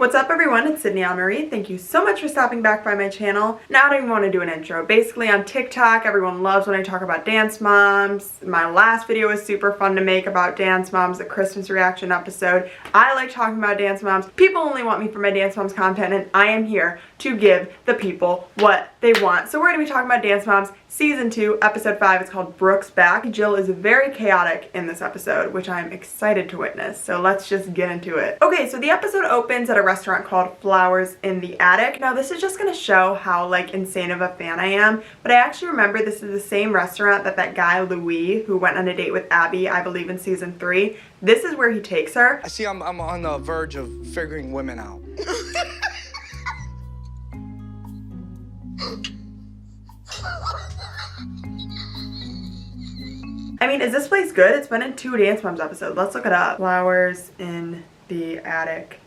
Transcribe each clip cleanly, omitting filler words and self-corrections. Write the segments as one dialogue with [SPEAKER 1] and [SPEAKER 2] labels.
[SPEAKER 1] What's up everyone, it's Sydney Marie. Thank you so much for stopping back by my channel. Now I don't even want to do an intro. Basically on TikTok, everyone loves when I talk about dance moms. My last video was super fun to make about dance moms, the Christmas reaction episode. I like talking about dance moms. People only want me for my dance moms content, and I am here to give the people what they want. So we're going to be talking about dance moms season 2, episode 5. It's called Brooke's Back. Jill is very chaotic in this episode, which I'm excited to witness. So let's just get into it. Okay, so the episode opens at a restaurant called Flowers in the Attic. Now this is just going to show how like insane of a fan I am, but I actually remember this is the same restaurant that guy Louis, who went on a date with Abby, I believe in season 3, this is where he takes her.
[SPEAKER 2] I see I'm on the verge of figuring women out.
[SPEAKER 1] I mean, is this place good? It's been in 2 Dance Moms episodes. Let's look it up. Flowers in the Attic,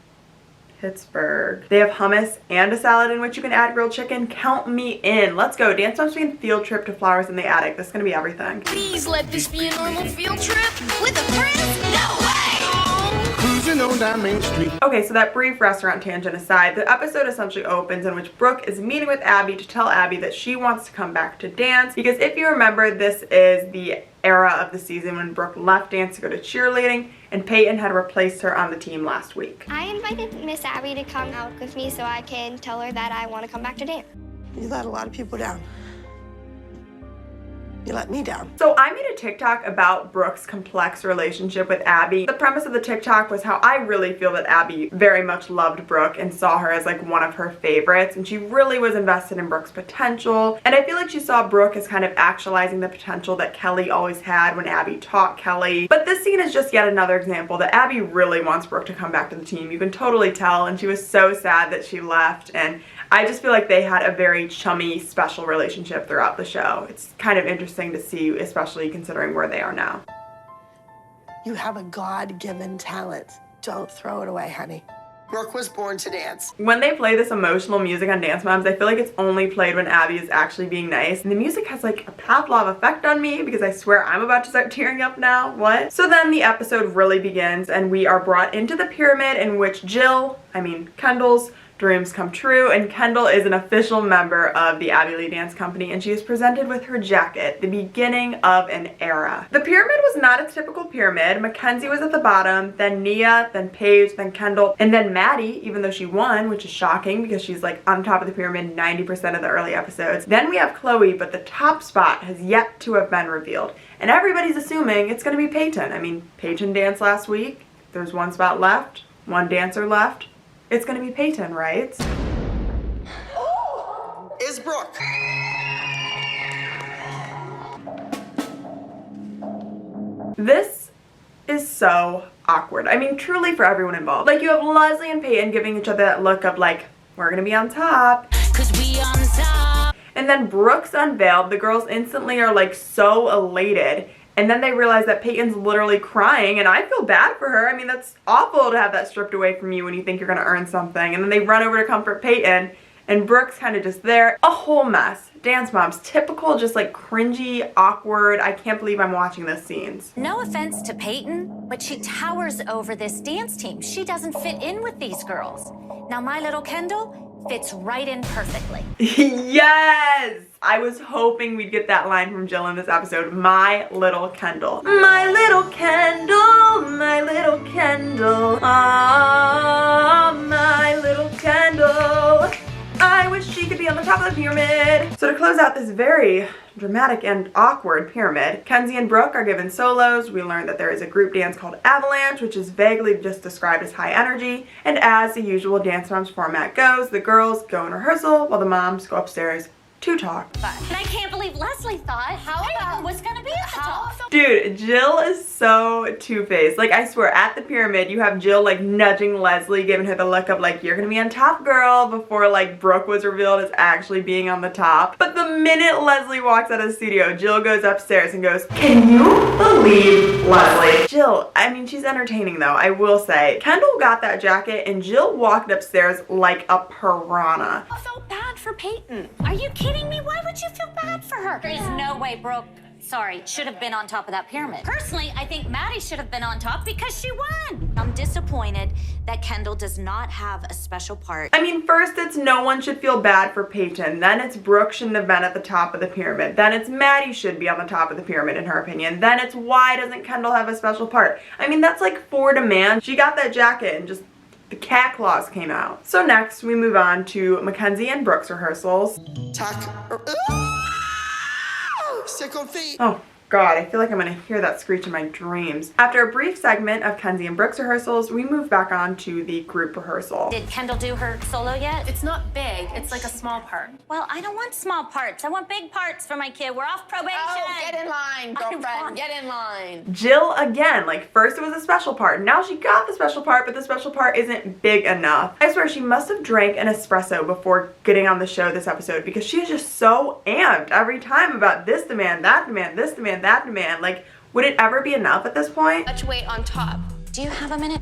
[SPEAKER 1] Pittsburgh. They have hummus and a salad in which you can add grilled chicken. Count me in. Let's go. Dance Moms being field trip to Flowers in the Attic. This is gonna be everything.
[SPEAKER 3] Please let this be a normal field trip with a friend? No way!
[SPEAKER 2] Cruising on down Main Street.
[SPEAKER 1] Okay, so that brief restaurant tangent aside, the episode essentially opens in which Brooke is meeting with Abby to tell Abby that she wants to come back to dance, because if you remember, this is the era of the season when Brooke left dance to go to cheerleading, and Peyton had replaced her on the team last week.
[SPEAKER 4] I invited Miss Abby to come out with me so I can tell her that I want to come back to dance.
[SPEAKER 5] You let a lot of people down. You let me down.
[SPEAKER 1] So I made a TikTok about Brooke's complex relationship with Abby. The premise of the TikTok was how I really feel that Abby very much loved Brooke and saw her as like one of her favorites, and she really was invested in Brooke's potential. And I feel like she saw Brooke as kind of actualizing the potential that Kelly always had when Abby taught Kelly. But this scene is just yet another example that Abby really wants Brooke to come back to the team. You can totally tell, and she was so sad that she left, and I just feel like they had a very chummy, special relationship throughout the show. It's kind of interesting to see, especially considering where they are now.
[SPEAKER 5] You have a God-given talent. Don't throw it away, honey. Brooke was born to dance.
[SPEAKER 1] When they play this emotional music on Dance Moms, I feel like it's only played when Abby is actually being nice. And the music has like a Pavlov effect on me, because I swear I'm about to start tearing up now. What? So then the episode really begins, and we are brought into the pyramid in which Kendall's dreams come true, and Kendall is an official member of the Abby Lee Dance Company, and she is presented with her jacket, the beginning of an era. The pyramid was not a typical pyramid. Mackenzie was at the bottom, then Nia, then Paige, then Kendall, and then Maddie, even though she won, which is shocking because she's like on top of the pyramid 90% of the early episodes. Then we have Chloe, but the top spot has yet to have been revealed, and everybody's assuming it's going to be Peyton. I mean, Peyton danced last week. There's one spot left, one dancer left. It's gonna be Peyton, right?
[SPEAKER 5] Is Brooke.
[SPEAKER 1] This is so awkward. I mean, truly for everyone involved. Like, you have Leslie and Peyton giving each other that look of like, we're gonna be on top.
[SPEAKER 3] 'Cause we on top.
[SPEAKER 1] And then Brooke's unveiled. The girls instantly are like so elated. And then they realize that Peyton's literally crying, and I feel bad for her. I mean, that's awful to have that stripped away from you when you think you're gonna earn something. And then they run over to comfort Peyton, and Brooke's kind of just there. A whole mess. Dance Moms, typical, just like cringy, awkward. I can't believe I'm watching these scenes.
[SPEAKER 6] No offense to Peyton, but she towers over this dance team. She doesn't fit in with these girls. Now my little Kendall fits right in perfectly.
[SPEAKER 1] Yes! I was hoping we'd get that line from Jill in this episode. My little Kendall. My little Kendall, my little Kendall. Ah, my little Kendall. I wish she could be on the top of the pyramid. So to close out this very dramatic and awkward pyramid, Kenzie and Brooke are given solos. We learn that there is a group dance called Avalanche, which is vaguely just described as high energy. And as the usual Dance Moms format goes, the girls go in rehearsal while the moms go upstairs to talk.
[SPEAKER 6] And I can't believe Leslie thought Peyton was gonna be at the top.
[SPEAKER 1] Dude, Jill is so two-faced. Like, I swear, at the pyramid, you have Jill, like, nudging Leslie, giving her the look of, like, you're gonna be on top, girl, before, like, Brooke was revealed as actually being on the top. But the minute Leslie walks out of the studio, Jill goes upstairs and goes, can you believe Leslie? Jill, I mean, she's entertaining, though, I will say. Kendall got that jacket, and Jill walked upstairs like a piranha.
[SPEAKER 6] I felt bad for Peyton. Are you kidding me? Why would you feel bad for her? There is no way Brooke sorry, should have been on top of that pyramid. Personally, I think Maddie should have been on top because she won. I'm disappointed that Kendall does not have a special part.
[SPEAKER 1] I mean, first it's no one should feel bad for Peyton, then it's Brooke shouldn't have been at the top of the pyramid, then it's Maddie should be on the top of the pyramid in her opinion, then it's why doesn't Kendall have a special part? I mean, that's like 4 demands. She got that jacket and just the cat claws came out. So next we move on to Mackenzie and Brooke's rehearsals.
[SPEAKER 5] Sick on feet.
[SPEAKER 1] Oh God, I feel like I'm gonna hear that screech in my dreams. After a brief segment of Kenzie and Brooke's rehearsals, we move back on to the group rehearsal.
[SPEAKER 6] Did Kendall do her solo yet?
[SPEAKER 7] It's not big, it's like a small part.
[SPEAKER 6] Well, I don't want small parts. I want big parts for my kid. We're off probation.
[SPEAKER 7] Oh, get in line, girlfriend, get in line.
[SPEAKER 1] Jill again, like first it was a special part, now she got the special part, but the special part isn't big enough. I swear she must have drank an espresso before getting on the show this episode because she is just so amped every time about this demand, that demand, this demand, that demand. Like, would it ever be enough at this point?
[SPEAKER 3] Much weight on top.
[SPEAKER 6] Do you have a minute?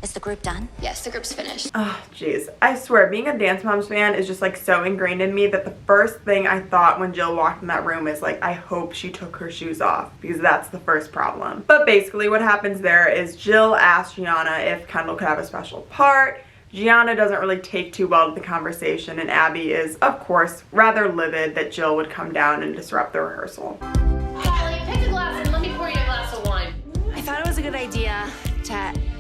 [SPEAKER 6] Is the group done?
[SPEAKER 3] Yes, the group's finished.
[SPEAKER 1] Oh, jeez. I swear, being a Dance Moms fan is just like so ingrained in me that the first thing I thought when Jill walked in that room is like, I hope she took her shoes off because that's the first problem. But basically what happens there is Jill asks Gianna if Kendall could have a special part. Gianna doesn't really take too well to the conversation, and Abby is, of course, rather livid that Jill would come down and disrupt the rehearsal.
[SPEAKER 7] Callie, pick a glass and let me pour you a glass of wine.
[SPEAKER 8] I thought it was a good idea to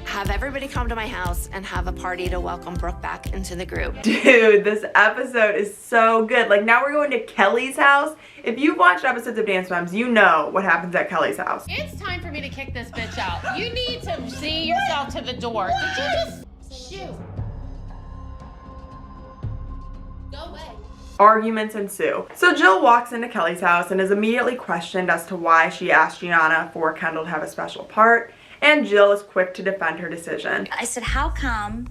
[SPEAKER 8] have everybody come to my house and have a party to welcome Brooke back into the group.
[SPEAKER 1] Dude, this episode is so good. Like, now we're going to Kelly's house. If you've watched episodes of Dance Moms, you know what happens at Kelly's house.
[SPEAKER 7] It's time for me to kick this bitch out. You need to see yourself to the door. Did you just shoot? Go away.
[SPEAKER 1] Arguments ensue. So Jill walks into Kelly's house and is immediately questioned as to why she asked Gianna for Kendall to have a special part, and Jill is quick to defend her decision.
[SPEAKER 6] I said, how come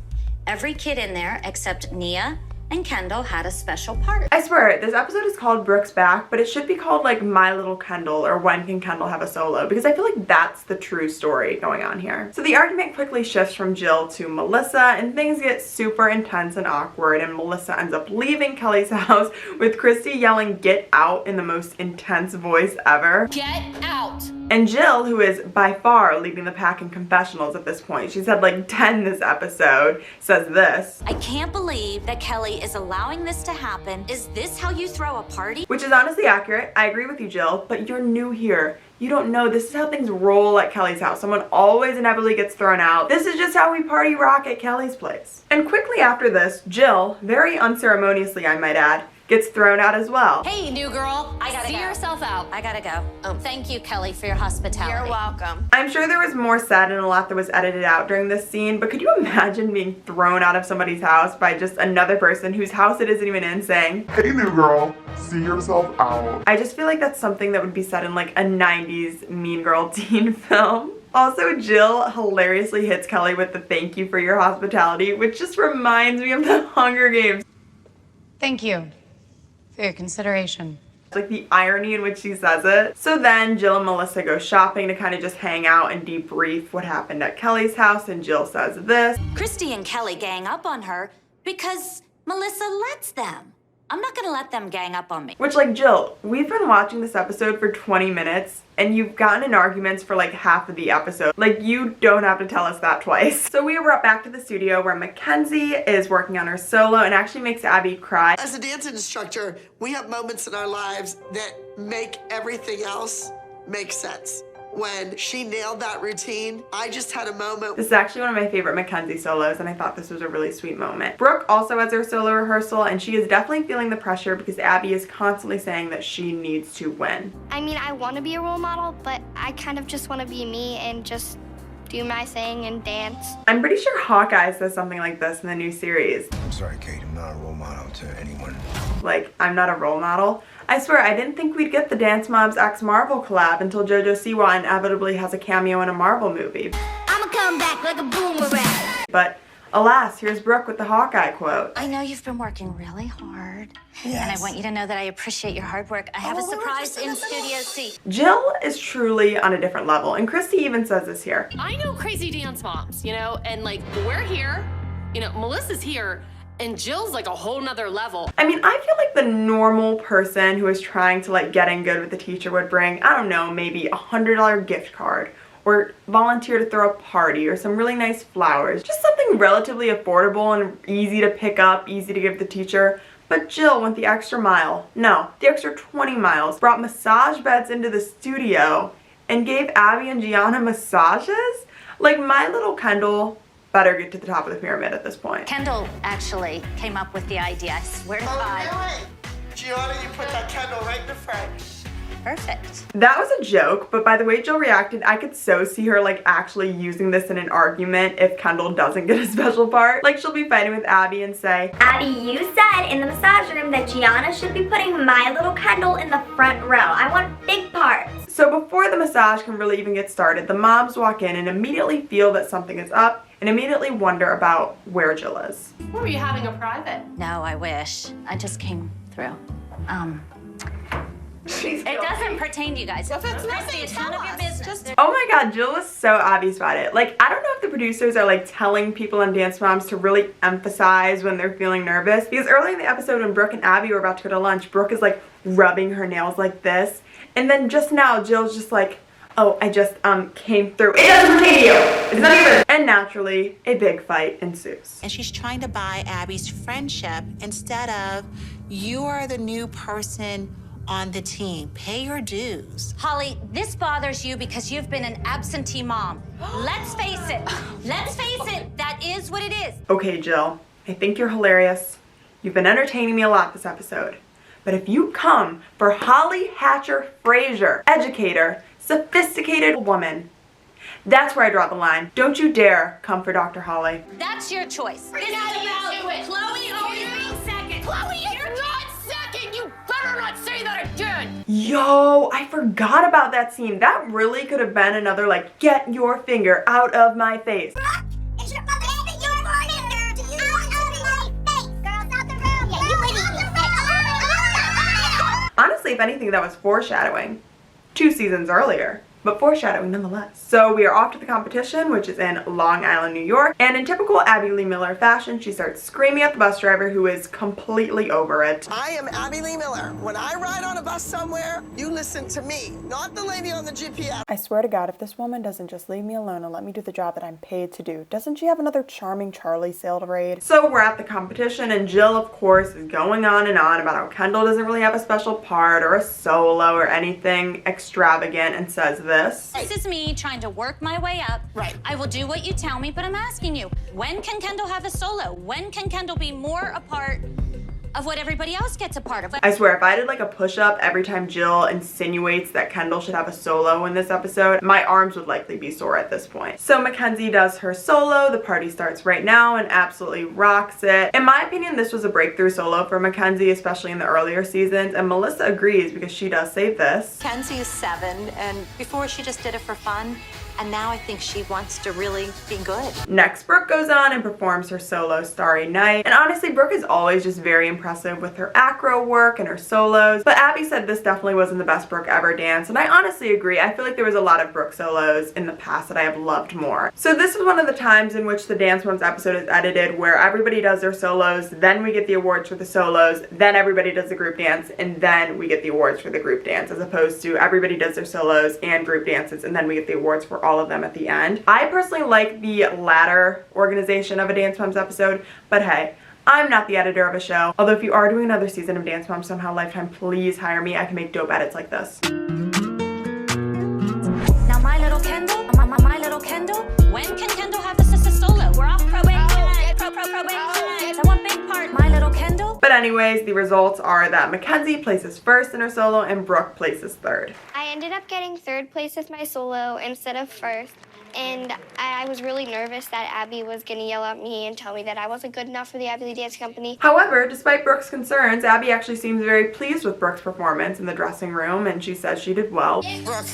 [SPEAKER 6] every kid in there except Nia and Kendall had a special part?
[SPEAKER 1] I swear, this episode is called Brooke's Back, but it should be called like My Little Kendall or When Can Kendall Have a Solo, because I feel like that's the true story going on here. So the argument quickly shifts from Jill to Melissa, and things get super intense and awkward, and Melissa ends up leaving Kelly's house with Christy yelling "get out" in the most intense voice ever.
[SPEAKER 7] Get out.
[SPEAKER 1] And Jill, who is by far leading the pack in confessionals at this point, she's had like 10 this episode, says this.
[SPEAKER 6] I can't believe that Kelly is allowing this to happen. Is this how you throw a party?
[SPEAKER 1] Which is honestly accurate. I agree with you, Jill, but you're new here. You don't know. This is how things roll at Kelly's house. Someone always inevitably gets thrown out. This is just how we party rock at Kelly's place. And quickly after this, Jill, very unceremoniously I might add, gets thrown out as well.
[SPEAKER 7] Hey, new girl.
[SPEAKER 6] I gotta
[SPEAKER 7] see
[SPEAKER 6] go.
[SPEAKER 7] yourself out.
[SPEAKER 6] I gotta go. Thank you, Kelly, for your hospitality.
[SPEAKER 8] You're welcome.
[SPEAKER 1] I'm sure there was more said and a lot that was edited out during this scene, but could you imagine being thrown out of somebody's house by just another person whose house it isn't even in saying,
[SPEAKER 9] "Hey new girl, see yourself out."
[SPEAKER 1] I just feel like that's something that would be said in like a 90s Mean Girl teen film. Also, Jill hilariously hits Kelly with the "thank you for your hospitality," which just reminds me of the Hunger Games.
[SPEAKER 10] Thank you for your consideration.
[SPEAKER 1] Like the irony in which she says it. So then Jill and Melissa go shopping to kind of just hang out and debrief what happened at Kelly's house, and Jill says this.
[SPEAKER 6] Christy and Kelly gang up on her because Melissa lets them. I'm not gonna let them gang up on me.
[SPEAKER 1] Which, like, Jill, we've been watching this episode for 20 minutes and you've gotten in arguments for like half of the episode. Like, you don't have to tell us that twice. So we are brought back to the studio where Mackenzie is working on her solo and actually makes Abby cry.
[SPEAKER 5] As a dance instructor, we have moments in our lives that make everything else make sense. When she nailed that routine, I just had a moment.
[SPEAKER 1] This is actually one of my favorite Mackenzie solos, and I thought this was a really sweet moment. Brooke also has her solo rehearsal, and she is definitely feeling the pressure because Abby is constantly saying that she needs to win.
[SPEAKER 4] I mean, I want to be a role model, but I kind of just want to be me and just do my thing and dance.
[SPEAKER 1] I'm pretty sure Hawkeye says something like this in the new series.
[SPEAKER 2] I'm sorry, Kate. I'm not a role model to anyone.
[SPEAKER 1] Like, I'm not a role model. I swear, I didn't think we'd get the Dance Moms X Marvel collab until JoJo Siwa inevitably has a cameo in a Marvel movie.
[SPEAKER 3] I'ma come back like a boomerang.
[SPEAKER 1] But alas, here's Brooke with the Hawkeye quote.
[SPEAKER 6] I know you've been working really hard.
[SPEAKER 5] Yes.
[SPEAKER 6] And I want you to know that I appreciate your hard work. I have a
[SPEAKER 5] Oh,
[SPEAKER 6] surprise
[SPEAKER 5] just
[SPEAKER 6] in
[SPEAKER 5] another
[SPEAKER 6] Studio C.
[SPEAKER 1] Jill is truly on a different level, and Christy even says this here.
[SPEAKER 7] I know crazy dance moms, you know, and like we're here, you know, Melissa's here,
[SPEAKER 8] And Jill's like a whole nother level.
[SPEAKER 1] I mean, I feel like the normal person who is trying to like get in good with the teacher would bring, I don't know, maybe a $100 gift card, or volunteer to throw a party, or some really nice flowers. Just something relatively affordable and easy to pick up, easy to give the teacher. But Jill went the extra mile. No, the extra 20 miles. Brought massage beds into the studio and gave Abby and Gianna massages? Like, my little Kendall better get to the top of the pyramid at this point.
[SPEAKER 6] Kendall actually came up with the idea. I swear to God.
[SPEAKER 5] Oh, Gianna, you put that Kendall right in the front.
[SPEAKER 6] Perfect.
[SPEAKER 1] That was a joke, but by the way Jill reacted, I could so see her like actually using this in an argument if Kendall doesn't get a special part. Like, she'll be fighting with Abby and say,
[SPEAKER 11] Abby, you said in the massage room that Gianna should be putting my little Kendall in the front row. I want big parts.
[SPEAKER 1] So before the massage can really even get started, the moms walk in and immediately feel that something is up and immediately wonder about where Jill is.
[SPEAKER 8] Were you having a private?
[SPEAKER 6] No, I wish. I just came through.
[SPEAKER 1] She's
[SPEAKER 6] It doesn't pertain to you guys.
[SPEAKER 8] If it's nothing,
[SPEAKER 6] it's none of your business.
[SPEAKER 1] Oh my god, Jill was so obvious about it. Like, I don't know if the producers are like telling people on Dance Moms to really emphasize when they're feeling nervous, because early in the episode when Brooke and Abby were about to go to lunch, Brooke is like rubbing her nails like this, and then just now Jill's just like, oh, I just came through. It doesn't pertain to you. It's not even. And naturally, a big fight ensues.
[SPEAKER 12] And she's trying to buy Abby's friendship instead of, you are the new person on the team. Pay your dues.
[SPEAKER 6] Holly, this bothers you because you've been an absentee mom. Let's face it. Let's face it. That is what it is.
[SPEAKER 1] Okay, Jill, I think you're hilarious. You've been entertaining me a lot this episode. But if you come for Holly Hatcher Frazier, educator, sophisticated woman, that's where I draw the line. Don't you dare come for Dr. Holly.
[SPEAKER 6] That's your choice.
[SPEAKER 7] This is about Chloe always being second. Chloe, you're not second. You better not say that again.
[SPEAKER 1] Yo, I forgot about that scene. That really could have been another like, get your finger out of my face.
[SPEAKER 11] It's your mother. Get your finger out of my face. Girls out the room. Yeah, you
[SPEAKER 1] Honestly, if anything, that was foreshadowing. 2 seasons earlier. But foreshadowing nonetheless. So we are off to the competition, which is in Long Island, New York. And in typical Abby Lee Miller fashion, she starts screaming at the bus driver, who is completely over it.
[SPEAKER 5] I am Abby Lee Miller. When I ride on a bus somewhere, you listen to me, not the lady on the GPS.
[SPEAKER 1] I swear to God, if this woman doesn't just leave me alone and let me do the job that I'm paid to do, doesn't she have another charming Charlie sale to raid? So we're at the competition, and Jill, of course, is going on and on about how Kendall doesn't really have a special part or a solo or anything extravagant, and says this.
[SPEAKER 6] This is me trying to work my way up.
[SPEAKER 5] Right.
[SPEAKER 6] I will do what you tell me, but I'm asking you, when can Kendall have a solo? When can Kendall be more a part of what everybody else gets a part of?
[SPEAKER 1] I swear, if I did like a push-up every time Jill insinuates that Kendall should have a solo in this episode, my arms would likely be sore at this point. So Mackenzie does her solo. The party starts right now and absolutely rocks it. In my opinion, this was a breakthrough solo for Mackenzie, especially in the earlier seasons, and Melissa agrees because she does say this.
[SPEAKER 12] Kenzie is 7, and before she just did it for fun, and now I think she wants to really be good.
[SPEAKER 1] Next, Brooke goes on and performs her solo Starry Night. And honestly, Brooke is always just very impressive with her acro work and her solos. But Abby said this definitely wasn't the best Brooke ever danced. And I honestly agree. I feel like there was a lot of Brooke solos in the past that I have loved more. So this is one of the times in which the Dance Moms episode is edited where everybody does their solos, then we get the awards for the solos, then everybody does the group dance, and then we get the awards for the group dance, as opposed to everybody does their solos and group dances, and then we get the awards for all of them at the end. I personally like the latter organization of a Dance Moms episode, but hey, I'm not the editor of a show. Although if you are doing another season of Dance Moms somehow Lifetime, please hire me. I can make dope edits like this.
[SPEAKER 6] Now my little Kendall, when can Kendall have a solo? We're off probation. I want big part. My little Kendall.
[SPEAKER 1] But anyways, the results are that Mackenzie places first in her solo and Brooke places third.
[SPEAKER 4] I ended up getting 3rd place with my solo instead of 1st. And I was really nervous that Abby was gonna yell at me and tell me that I wasn't good enough for the Abby Lee Dance Company.
[SPEAKER 1] However, despite Brooke's concerns, Abby actually seems very pleased with Brooke's performance in the dressing room, and she says she did well.
[SPEAKER 5] Brooke,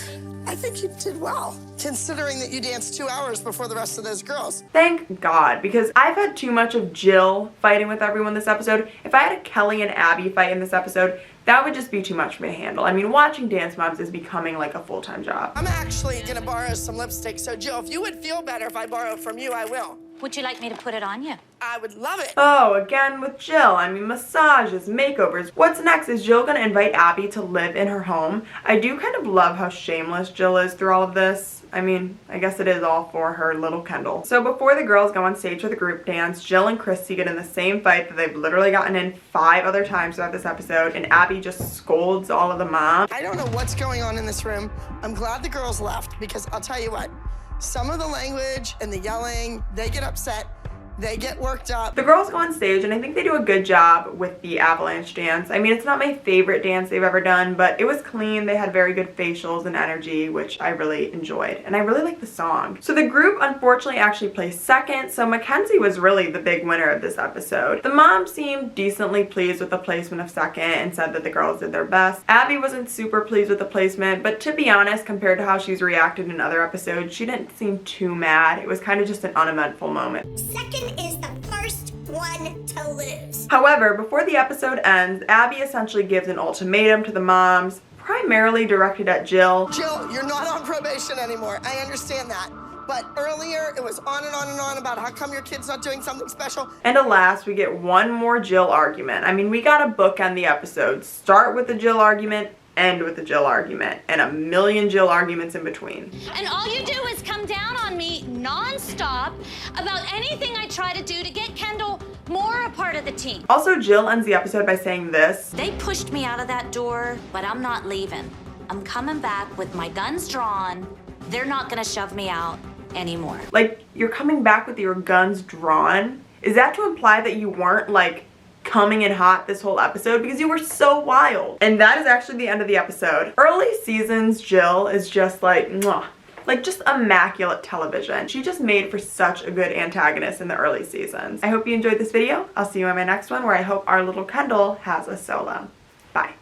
[SPEAKER 5] I think you did well, considering that you danced 2 hours before the rest of those girls.
[SPEAKER 1] Thank God, because I've had too much of Jill fighting with everyone this episode. If I had a Kelly and Abby fight in this episode, that would just be too much for me to handle. I mean, watching Dance Moms is becoming like a full-time job.
[SPEAKER 5] I'm actually gonna borrow some lipstick, so Jill, if you would feel better if I borrow from you, I will.
[SPEAKER 6] Would you like me to put it on you?
[SPEAKER 5] I would love it.
[SPEAKER 1] Oh, again with Jill. I mean, massages, makeovers. What's next? Is Jill gonna invite Abby to live in her home? I do kind of love how shameless Jill is through all of this. I mean, I guess it is all for her little Kendall. So before the girls go on stage for the group dance, Jill and Christy get in the same fight that they've literally gotten in 5 other times throughout this episode, and Abby just scolds all of the moms.
[SPEAKER 5] I don't know what's going on in this room. I'm glad the girls left because I'll tell you what, some of the language and the yelling, they get upset. They get worked up.
[SPEAKER 1] The girls go on stage and I think they do a good job with the avalanche dance. I mean, it's not my favorite dance they've ever done, but it was clean. They had very good facials and energy, which I really enjoyed. And I really like the song. So the group unfortunately actually placed second, so Mackenzie was really the big winner of this episode. The mom seemed decently pleased with the placement of second and said that the girls did their best. Abby wasn't super pleased with the placement, but to be honest, compared to how she's reacted in other episodes, she didn't seem too mad. It was kind of just an uneventful moment.
[SPEAKER 11] Second is the first one to lose.
[SPEAKER 1] However, before the episode ends, Abby essentially gives an ultimatum to the moms, primarily directed at Jill.
[SPEAKER 5] Jill, you're not on probation anymore. I understand that. But earlier, it was on and on and on about how come your kid's not doing something special.
[SPEAKER 1] And alas, we get one more Jill argument. I mean, we gotta bookend the episode. Start with the Jill argument, end with the Jill argument, and a million Jill arguments in between.
[SPEAKER 6] And all you do is come down on me non-stop about anything I try to do to get Kendall more a part of the team.
[SPEAKER 1] Also, Jill ends the episode by saying this.
[SPEAKER 6] They pushed me out of that door, but I'm not leaving. I'm coming back with my guns drawn. They're not gonna shove me out anymore.
[SPEAKER 1] Like, you're coming back with your guns drawn? Is that to imply that you weren't, like, coming in hot this whole episode? Because you were so wild. And that is actually the end of the episode. Early seasons Jill is just like, mwah. Like, just immaculate television. She just made for such a good antagonist in the early seasons. I hope you enjoyed this video. I'll see you in my next one where I hope our little Kendall has a solo. Bye.